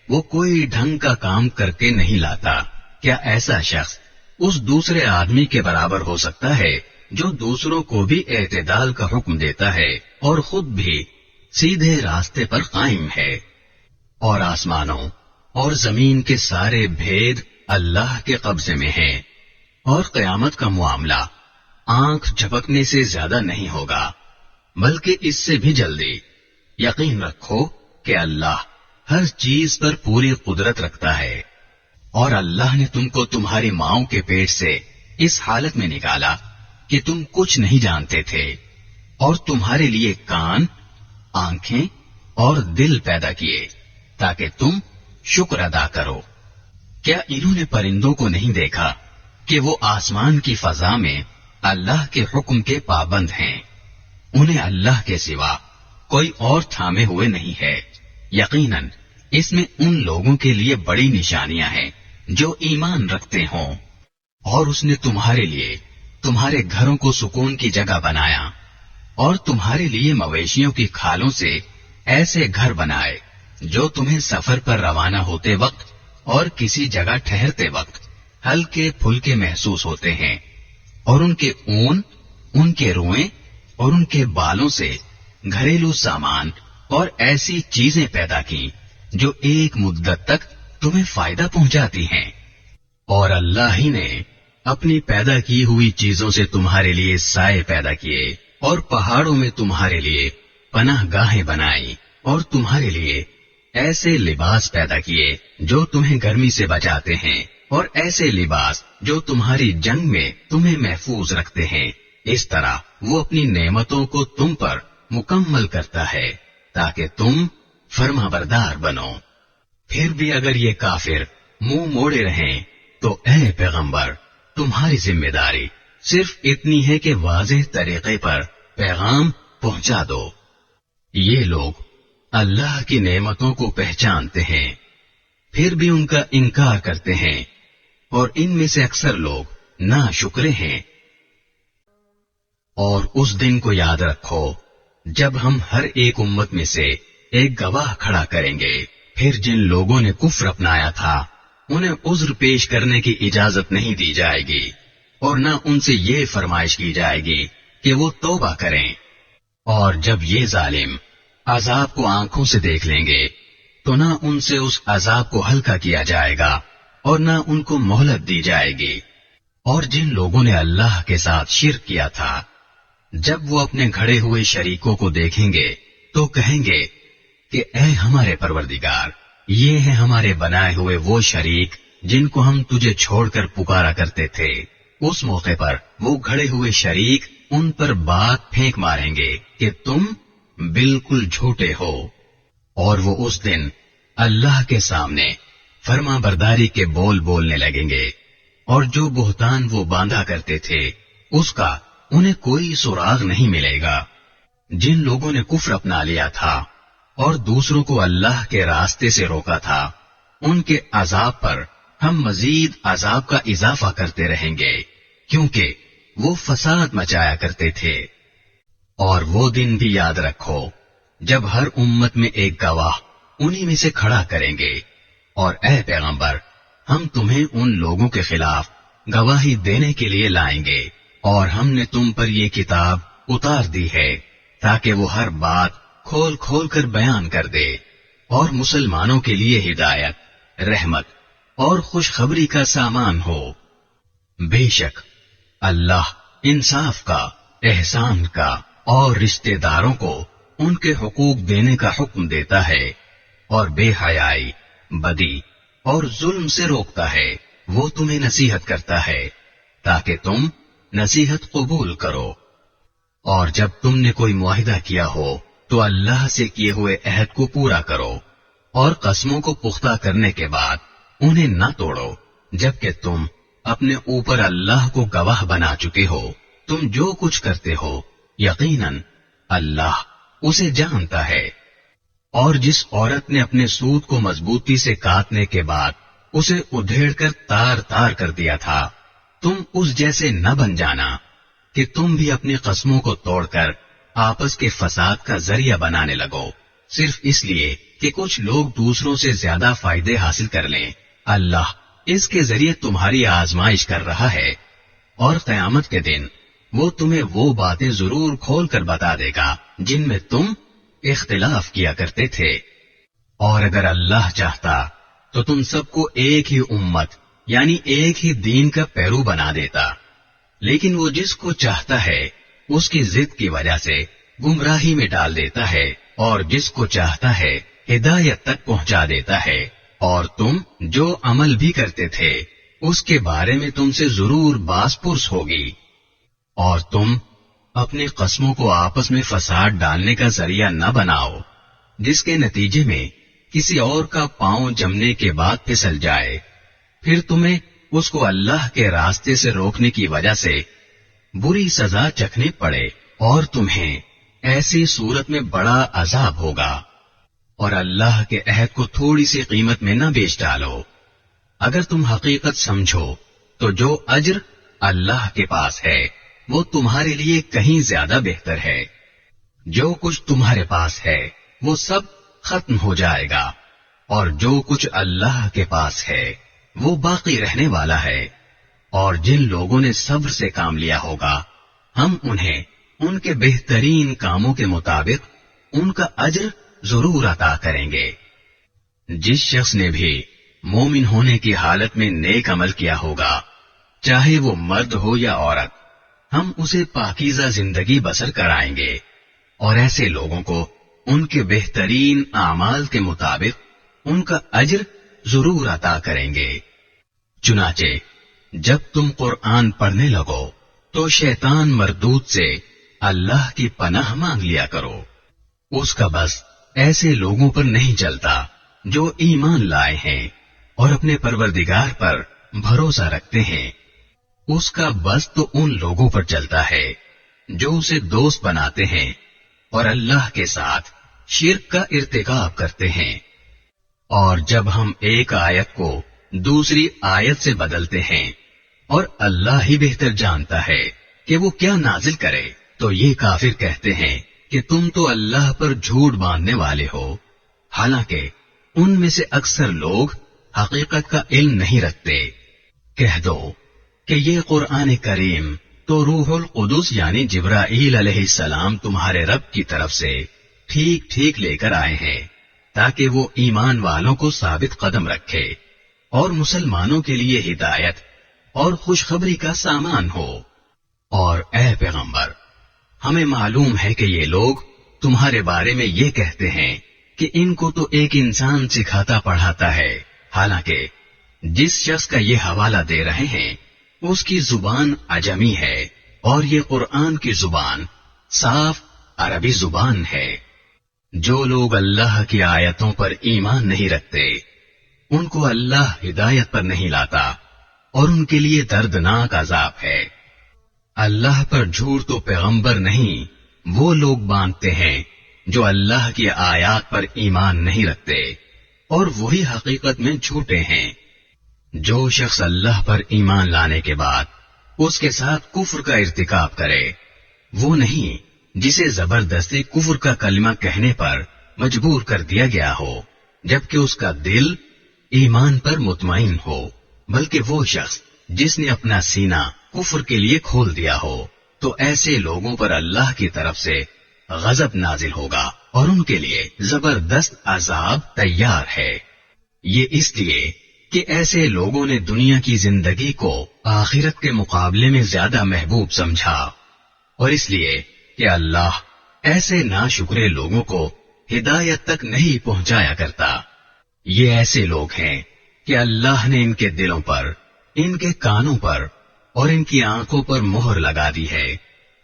[SPEAKER 2] وہ کوئی ڈھنگ کا کام کر کے نہیں لاتا۔ کیا ایسا شخص اس دوسرے آدمی کے برابر ہو سکتا ہے جو دوسروں کو بھی اعتدال کا حکم دیتا ہے اور خود بھی سیدھے راستے پر قائم ہے؟ اور آسمانوں اور زمین کے سارے بھید اللہ کے قبضے میں ہیں، اور قیامت کا معاملہ آنکھ جھپکنے سے زیادہ نہیں ہوگا، بلکہ اس سے بھی جلدی۔ یقین رکھو کہ اللہ ہر چیز پر پوری قدرت رکھتا ہے۔ اور اللہ نے تم کو تمہاری ماؤں کے پیٹ سے اس حالت میں نکالا کہ تم کچھ نہیں جانتے تھے، اور تمہارے لیے کان، آنکھیں اور دل پیدا کیے تاکہ تم شکر ادا کرو۔ کیا انہوں نے پرندوں کو نہیں دیکھا کہ وہ آسمان کی فضا میں اللہ کے حکم کے پابند ہیں؟ انہیں اللہ کے سوا کوئی اور تھامے ہوئے نہیں ہے۔ یقیناً اس میں ان لوگوں کے لیے بڑی نشانیاں ہیں جو ایمان رکھتے ہوں۔ اور اس نے تمہارے لیے تمہارے گھروں کو سکون کی جگہ بنایا، اور تمہارے لیے مویشیوں کی کھالوں سے ایسے گھر بنائے جو تمہیں سفر پر روانہ ہوتے وقت اور کسی جگہ ٹھہرتے وقت ہلکے پھلکے محسوس ہوتے ہیں، اور ان کے اون، ان کے روئیں اور ان کے بالوں سے گھریلو سامان اور ایسی چیزیں پیدا کی جو ایک مدت تک تمہیں فائدہ پہنچاتی ہیں۔ اور اللہ ہی نے اپنی پیدا کی ہوئی چیزوں سے تمہارے لیے سائے پیدا کیے، اور پہاڑوں میں تمہارے لیے پناہ گاہیں بنائی، اور تمہارے لیے ایسے لباس پیدا کیے جو تمہیں گرمی سے بچاتے ہیں، اور ایسے لباس جو تمہاری جنگ میں تمہیں محفوظ رکھتے ہیں۔ اس طرح وہ اپنی نعمتوں کو تم پر مکمل کرتا ہے تاکہ تم فرما بردار بنو۔ پھر بھی اگر یہ کافر منہ موڑے رہیں تو اے پیغمبر، تمہاری ذمہ داری صرف اتنی ہے کہ واضح طریقے پر پیغام پہنچا دو۔ یہ لوگ اللہ کی نعمتوں کو پہچانتے ہیں، پھر بھی ان کا انکار کرتے ہیں، اور ان میں سے اکثر لوگ ناشکرے ہیں۔ اور اس دن کو یاد رکھو جب ہم ہر ایک امت میں سے ایک گواہ کھڑا کریں گے، پھر جن لوگوں نے کفر اپنایا تھا انہیں عذر پیش کرنے کی اجازت نہیں دی جائے گی، اور نہ ان سے یہ فرمائش کی جائے گی کہ وہ توبہ کریں۔ اور جب یہ ظالم عذاب کو آنکھوں سے دیکھ لیں گے تو نہ ان سے اس عذاب کو ہلکا کیا جائے گا اور نہ ان کو مہلت دی جائے گی۔ اور جن لوگوں نے اللہ کے ساتھ شرک کیا تھا، جب وہ اپنے گھڑے ہوئے شریکوں کو دیکھیں گے تو کہیں گے کہ اے ہمارے پروردگار، یہ ہیں ہمارے بنائے ہوئے وہ شریک جن کو ہم تجھے چھوڑ کر پکارا کرتے تھے۔ اس موقع پر وہ گھڑے ہوئے شریک ان پر بات پھینک ماریں گے کہ تم بالکل جھوٹے ہو، اور وہ اس دن اللہ کے سامنے فرما برداری کے بول بولنے لگیں گے، اور جو بہتان وہ باندھا کرتے تھے اس کا انہیں کوئی سراغ نہیں ملے گا۔ جن لوگوں نے کفر اپنا لیا تھا اور دوسروں کو اللہ کے راستے سے روکا تھا، ان کے عذاب پر ہم مزید عذاب کا اضافہ کرتے رہیں گے، کیونکہ وہ فساد مچایا کرتے تھے۔ اور وہ دن بھی یاد رکھو جب ہر امت میں ایک گواہ انہی میں سے کھڑا کریں گے، اور اے پیغمبر، ہم تمہیں ان لوگوں کے خلاف گواہی دینے کے لیے لائیں گے، اور ہم نے تم پر یہ کتاب اتار دی ہے تاکہ وہ ہر بات کھول کھول کر بیان کر دے، اور مسلمانوں کے لیے ہدایت، رحمت اور خوشخبری کا سامان ہو۔ بے شک اللہ انصاف کا، احسان کا اور رشتہ داروں کو ان کے حقوق دینے کا حکم دیتا ہے، اور بے حیائی، بدی اور ظلم سے روکتا ہے۔ وہ تمہیں نصیحت کرتا ہے تاکہ تم نصیحت قبول کرو۔ اور جب تم نے کوئی معاہدہ کیا ہو تو اللہ سے کیے ہوئے عہد کو پورا کرو، اور قسموں کو پختہ کرنے کے بعد انہیں نہ توڑو، جبکہ تم اپنے اوپر اللہ کو گواہ بنا چکے ہو۔ تم جو کچھ کرتے ہو یقیناً اللہ اسے جانتا ہے۔ اور جس عورت نے اپنے سوت کو مضبوطی سے کاٹنے کے بعد اسے ادھیڑ کر تار تار کر دیا تھا، تم اس جیسے نہ بن جانا کہ تم بھی اپنی قسموں کو توڑ کر آپس کے فساد کا ذریعہ بنانے لگو، صرف اس لیے کہ کچھ لوگ دوسروں سے زیادہ فائدے حاصل کر لیں۔ اللہ اس کے ذریعے تمہاری آزمائش کر رہا ہے، اور قیامت کے دن وہ تمہیں وہ باتیں ضرور کھول کر بتا دے گا جن میں تم اختلاف کیا کرتے تھے۔ اور اگر اللہ چاہتا تو تم سب کو ایک ہی امت یعنی ایک ہی دین کا پیرو بنا دیتا، لیکن وہ جس کو چاہتا ہے اس کی ضد کی وجہ سے گمراہی میں ڈال دیتا ہے، اور جس کو چاہتا ہے ہدایت تک پہنچا دیتا ہے۔ اور تم جو عمل بھی کرتے تھے اس کے بارے میں تم سے ضرور باز پرس ہوگی۔ اور تم اپنی قسموں کو آپس میں فساد ڈالنے کا ذریعہ نہ بناؤ، جس کے نتیجے میں کسی اور کا پاؤں جمنے کے بعد پھسل جائے، پھر تمہیں اس کو اللہ کے راستے سے روکنے کی وجہ سے بری سزا چکھنی پڑے، اور تمہیں ایسی صورت میں بڑا عذاب ہوگا۔ اور اللہ کے عہد کو تھوڑی سی قیمت میں نہ بیچ ڈالو۔ اگر تم حقیقت سمجھو تو جو اجر اللہ کے پاس ہے وہ تمہارے لیے کہیں زیادہ بہتر ہے۔ جو کچھ تمہارے پاس ہے وہ سب ختم ہو جائے گا، اور جو کچھ اللہ کے پاس ہے وہ باقی رہنے والا ہے، اور جن لوگوں نے صبر سے کام لیا ہوگا ہم انہیں ان کے بہترین کاموں کے مطابق ان کا اجر ضرور عطا کریں گے۔ جس شخص نے بھی مومن ہونے کی حالت میں نیک عمل کیا ہوگا، چاہے وہ مرد ہو یا عورت، ہم اسے پاکیزہ زندگی بسر کرائیں گے، اور ایسے لوگوں کو ان کے بہترین اعمال کے مطابق ان کا اجر ضرور عطا کریں گے۔ چنانچہ جب تم قرآن پڑھنے لگو تو شیطان مردود سے اللہ کی پناہ مانگ لیا کرو، اس کا بس ایسے لوگوں پر نہیں چلتا جو ایمان لائے ہیں اور اپنے پروردگار پر بھروسہ رکھتے ہیں، اس کا بس تو ان لوگوں پر چلتا ہے جو اسے دوست بناتے ہیں اور اللہ کے ساتھ شرک کا ارتکاب کرتے ہیں۔ اور جب ہم ایک آیت کو دوسری آیت سے بدلتے ہیں اور اللہ ہی بہتر جانتا ہے کہ وہ کیا نازل کرے، تو یہ کافر کہتے ہیں کہ تم تو اللہ پر جھوٹ باندھنے والے ہو، حالانکہ ان میں سے اکثر لوگ حقیقت کا علم نہیں رکھتے۔ کہہ دو کہ یہ قرآن کریم تو روح القدس یعنی جبرائیل علیہ السلام تمہارے رب کی طرف سے ٹھیک ٹھیک لے کر آئے ہیں، تاکہ وہ ایمان والوں کو ثابت قدم رکھے اور مسلمانوں کے لیے ہدایت اور خوشخبری کا سامان ہو۔ اور اے پیغمبر، ہمیں معلوم ہے کہ یہ لوگ تمہارے بارے میں یہ کہتے ہیں کہ ان کو تو ایک انسان سکھاتا پڑھاتا ہے، حالانکہ جس شخص کا یہ حوالہ دے رہے ہیں اس کی زبان عجمی ہے اور یہ قرآن کی زبان صاف عربی زبان ہے۔ جو لوگ اللہ کی آیتوں پر ایمان نہیں رکھتے ان کو اللہ ہدایت پر نہیں لاتا اور ان کے لیے دردناک عذاب ہے۔ اللہ پر جھوٹ تو پیغمبر نہیں وہ لوگ باندھتے ہیں جو اللہ کی آیات پر ایمان نہیں رکھتے، اور وہی حقیقت میں جھوٹے ہیں۔ جو شخص اللہ پر ایمان لانے کے بعد اس کے ساتھ کفر کا ارتکاب کرے، وہ نہیں جسے زبردستی کفر کا کلمہ کہنے پر مجبور کر دیا گیا ہو جبکہ اس کا دل ایمان پر مطمئن ہو، بلکہ وہ شخص جس نے اپنا سینہ کفر کے لیے کھول دیا ہو، تو ایسے لوگوں پر اللہ کی طرف سے غضب نازل ہوگا اور ان کے لیے زبردست عذاب تیار ہے۔ یہ اس لیے کہ ایسے لوگوں نے دنیا کی زندگی کو آخرت کے مقابلے میں زیادہ محبوب سمجھا، اور اس لیے کہ اللہ ایسے ناشکرے لوگوں کو ہدایت تک نہیں پہنچایا کرتا۔ یہ ایسے لوگ ہیں کہ اللہ نے ان کے دلوں پر، ان کے کانوں پر اور ان کی آنکھوں پر مہر لگا دی ہے،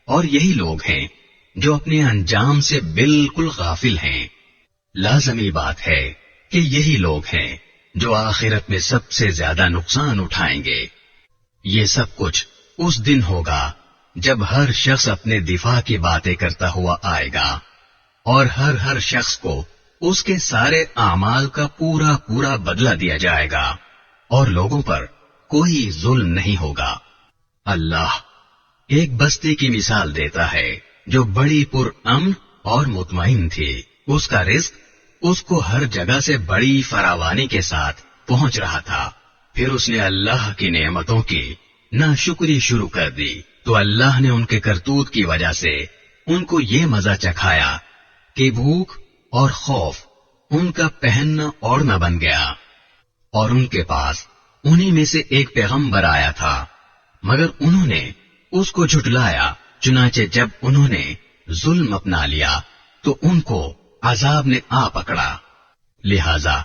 [SPEAKER 2] اور یہی لوگ ہیں جو اپنے انجام سے بالکل غافل ہیں۔ لازمی بات ہے کہ یہی لوگ ہیں جو آخرت میں سب سے زیادہ نقصان اٹھائیں گے۔ یہ سب کچھ اس دن ہوگا جب ہر شخص اپنے دفاع کی باتیں کرتا ہوا آئے گا، اور ہر شخص کو اس کے سارے اعمال کا پورا پورا بدلہ دیا جائے گا، اور لوگوں پر کوئی ظلم نہیں ہوگا۔ اللہ ایک بستی کی مثال دیتا ہے جو بڑی پرامن اور مطمئن تھی، اس کا رزق اس کو ہر جگہ سے بڑی فراوانی کے ساتھ پہنچ رہا تھا، پھر اس نے اللہ کی نعمتوں کی ناشکری شروع کر دی تو اللہ نے ان کے کرتوت کی وجہ سے ان کو یہ مزہ چکھایا کہ بھوک اور خوف ان کا پہننا اوڑھنا بن گیا۔ اور ان کے پاس انہی میں سے ایک پیغمبر آیا تھا، مگر انہوں نے اس کو جھٹلایا، چنانچہ جب انہوں نے ظلم اپنا لیا تو ان کو عذاب نے آ پکڑا۔ لہذا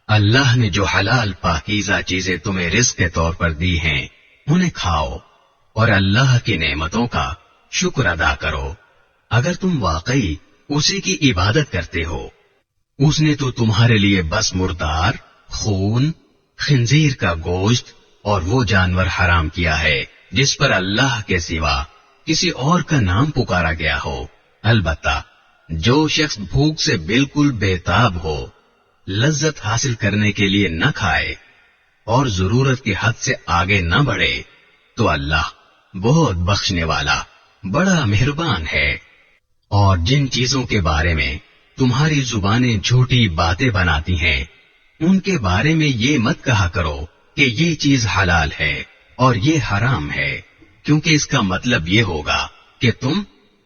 [SPEAKER 2] اللہ نے جو حلال پاکیزہ چیزیں تمہیں رزق کے طور پر دی ہیں انہیں کھاؤ، اور اللہ کی نعمتوں کا شکر ادا کرو اگر تم واقعی اسی کی عبادت کرتے ہو۔ اس نے تو تمہارے لیے بس مردار، خون، خنزیر کا گوشت اور وہ جانور حرام کیا ہے جس پر اللہ کے سوا کسی اور کا نام پکارا گیا ہو۔ البتہ جو شخص بھوک سے بالکل بےتاب ہو، لذت حاصل کرنے کے لیے نہ کھائے اور ضرورت کی حد سے آگے نہ بڑھے، تو اللہ بہت بخشنے والا، بڑا مہربان ہے۔ اور جن چیزوں کے بارے میں تمہاری زبانیں جھوٹی باتیں بناتی ہیں، ان کے بارے میں یہ مت کہا کرو کہ یہ چیز حلال ہے اور یہ حرام ہے، کیونکہ اس کا مطلب یہ ہوگا کہ تم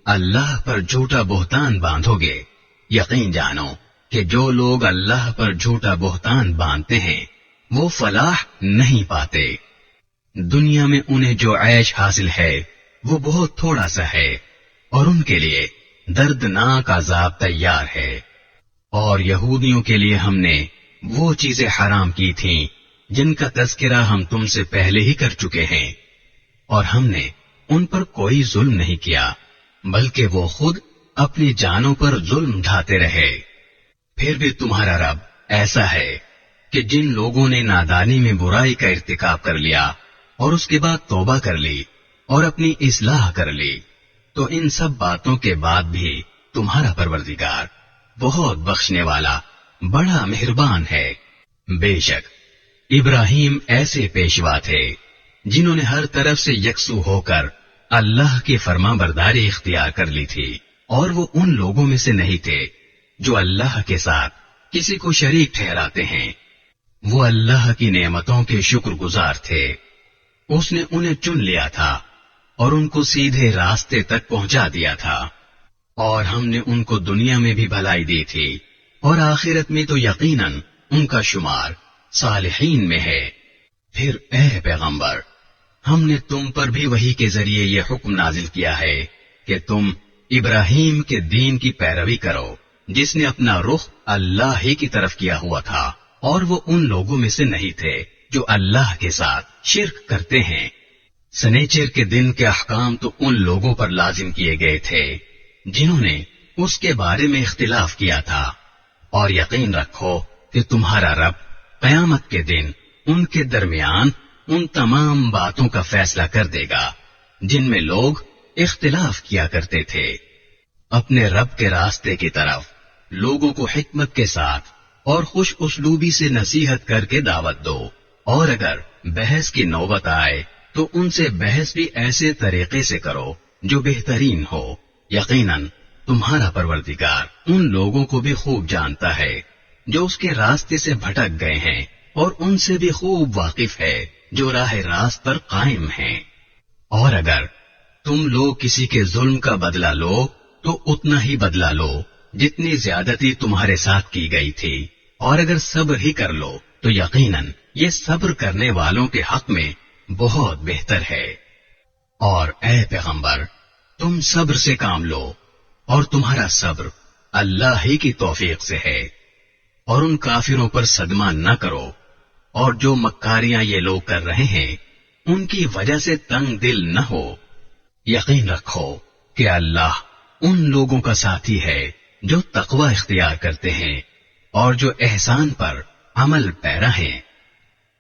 [SPEAKER 2] اللہ پر جھوٹا بہتان باندھو گے۔ یقین جانو کہ جو لوگ اللہ پر جھوٹا بہتان باندھتے ہیں وہ فلاح نہیں پاتے۔ دنیا میں انہیں جو عیش حاصل ہے وہ بہت تھوڑا سا ہے، اور ان کے لیے دردناک عذاب تیار ہے۔ اور یہودیوں کے لیے ہم نے وہ چیزیں حرام کی تھیں جن کا تذکرہ ہم تم سے پہلے ہی کر چکے ہیں، اور ہم نے ان پر کوئی ظلم نہیں کیا، بلکہ وہ خود اپنی جانوں پر ظلم ڈھاتے رہے۔ پھر بھی تمہارا رب ایسا ہے کہ جن لوگوں نے نادانی میں برائی کا ارتکاب کر لیا اور اس کے بعد توبہ کر لی اور اپنی اصلاح کر لی، تو ان سب باتوں کے بعد بھی تمہارا پروردگار بہت بخشنے والا بڑا مہربان ہے۔ بے شک ابراہیم ایسے پیشوا تھے جنہوں نے ہر طرف سے یکسو ہو کر اللہ کی فرما برداری اختیار کر لی تھی، اور وہ ان لوگوں میں سے نہیں تھے جو اللہ کے ساتھ کسی کو شریک ٹھہراتے ہیں۔ وہ اللہ کی نعمتوں کے شکر گزار تھے۔ اس نے انہیں چن لیا تھا اور ان کو سیدھے راستے تک پہنچا دیا تھا، اور ہم نے ان کو دنیا میں بھی بھلائی دی تھی، اور آخرت میں تو یقیناً ان کا شمار صالحین میں ہے۔ پھر اے پیغمبر، ہم نے تم پر بھی وحی کے ذریعے یہ حکم نازل کیا ہے کہ تم ابراہیم کے دین کی پیروی کرو جس نے اپنا رخ اللہ ہی کی طرف کیا ہوا تھا، اور وہ ان لوگوں میں سے نہیں تھے جو اللہ کے ساتھ شرک کرتے ہیں۔ سنیچر کے دن کے احکام تو ان لوگوں پر لازم کیے گئے تھے جنہوں نے اس کے بارے میں اختلاف کیا تھا، اور یقین رکھو کہ تمہارا رب قیامت کے دن ان کے درمیان ان تمام باتوں کا فیصلہ کر دے گا جن میں لوگ اختلاف کیا کرتے تھے۔ اپنے رب کے راستے کی طرف لوگوں کو حکمت کے ساتھ اور خوش اسلوبی سے نصیحت کر کے دعوت دو، اور اگر بحث کی نوبت آئے تو ان سے بحث بھی ایسے طریقے سے کرو جو بہترین ہو۔ یقیناً تمہارا پروردگار ان لوگوں کو بھی خوب جانتا ہے جو اس کے راستے سے بھٹک گئے ہیں، اور ان سے بھی خوب واقف ہے جو راہ راست پر قائم ہیں۔ اور اگر تم لوگ کسی کے ظلم کا بدلہ لو تو اتنا ہی بدلہ لو جتنی زیادتی تمہارے ساتھ کی گئی تھی، اور اگر صبر ہی کر لو تو یقیناً یہ صبر کرنے والوں کے حق میں بہت بہتر ہے۔ اور اے پیغمبر، تم صبر سے کام لو، اور تمہارا صبر اللہ ہی کی توفیق سے ہے، اور ان کافروں پر صدمہ نہ کرو، اور جو مکاریاں یہ لوگ کر رہے ہیں ان کی وجہ سے تنگ دل نہ ہو۔ یقین رکھو کہ اللہ ان لوگوں کا ساتھی ہے جو تقوی اختیار کرتے ہیں اور جو احسان پر عمل پیرا ہیں۔